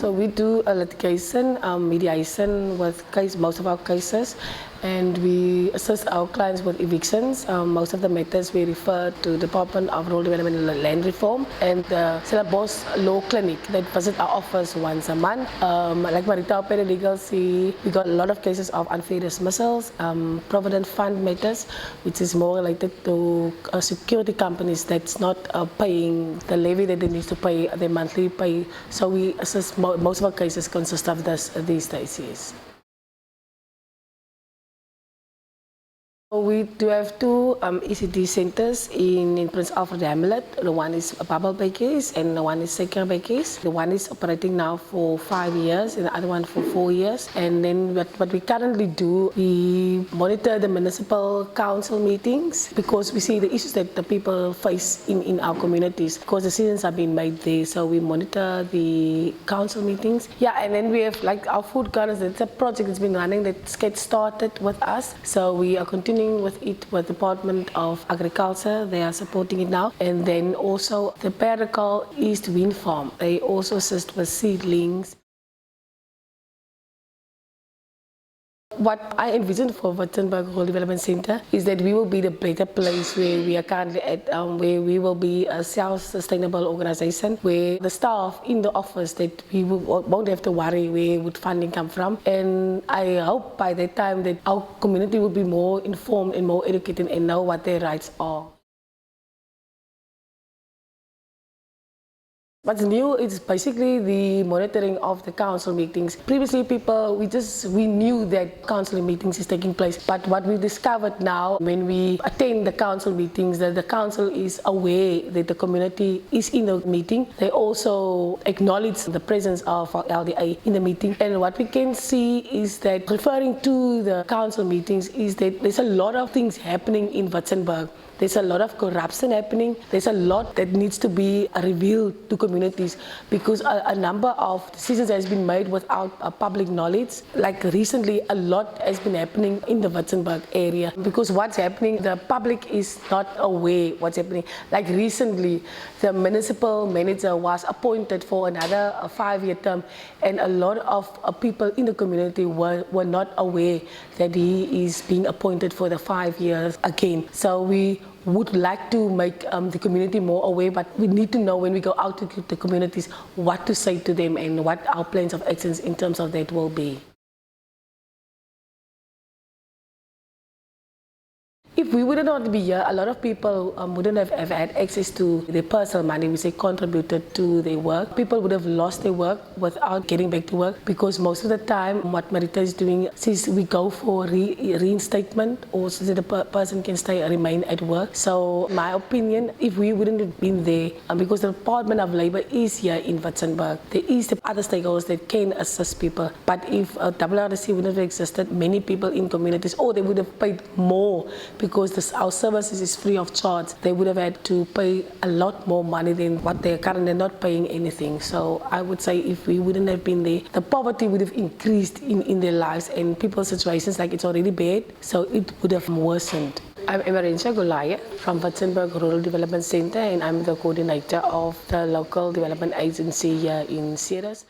So we do a litigation, mediation with most of our cases, and we assist our clients with evictions. Most of the matters we refer to the Department of Rural Development and Land Reform and the Syllabus Law Clinic that visit our office once a month. Like Marita Paralegal, we got a lot of cases of unfair dismissals, Provident Fund matters, which is more related to security companies that's not paying the levy that they need to pay, their monthly pay. So we assist, most of our cases consist of this these days, yes. We do have two ECD centers in Prince Alfred Hamlet. The one is a Bubble Bay case and the one is Secure Bay case. The one is operating now for 5 years and the other one for 4 years. And then what we currently do, we monitor the municipal council meetings because we see the issues that the people face in our communities because decisions are being made there. So we monitor the council meetings. Yeah, and then we have like our food gardens. It's a project that's been running that gets started with us. So we are continuing with it with the Department of Agriculture. They are supporting it now. And then also the Paracal East Wind Farm. They also assist with seedlings. What I envision for Witzenberg Rural Development Centre is that we will be the better place where we are currently at, where we will be a self-sustainable organization, where the staff in the office that we won't have to worry where would funding come from. And I hope by that time that our community will be more informed and more educated and know what their rights are. What's new is basically the monitoring of the council meetings. Previously, we knew that council meetings is taking place, but what we discovered now when we attend the council meetings, that the council is aware that the community is in the meeting. They also acknowledge the presence of our LDA in the meeting. And what we can see is that referring to the council meetings is that there's a lot of things happening in Witzenberg. There's a lot of corruption happening. There's a lot that needs to be revealed to communities because a number of decisions has been made without public knowledge. Like recently, a lot has been happening in the Witzenberg area because what's happening, the public is not aware what's happening. Like recently, the municipal manager was appointed for another 5-year term, and a lot of people in the community were not aware that he is being appointed for the 5 years again. So we would like to make the community more aware, but we need to know when we go out to the communities what to say to them and what our plans of actions in terms of that will be. If we would not be here, a lot of people wouldn't have had access to their personal money which they contributed to their work. People would have lost their work without getting back to work because most of the time what Marita is doing is we go for reinstatement or so that the person can remain at work. So my opinion, if we wouldn't have been there, because the Department of Labour is here in Witzenberg, there is the other stakeholders that can assist people. But if WRDC wouldn't have existed, many people in communities, they would have paid more because our services is free of charge. They would have had to pay a lot more money than what they're currently not paying anything. So I would say if we wouldn't have been there, the poverty would have increased in their lives and people's situations, like it's already bad, so it would have worsened. I'm Emmerentia Goliath from Witzenberg Rural Development Centre, and I'm the coordinator of the local development agency here in Ceres.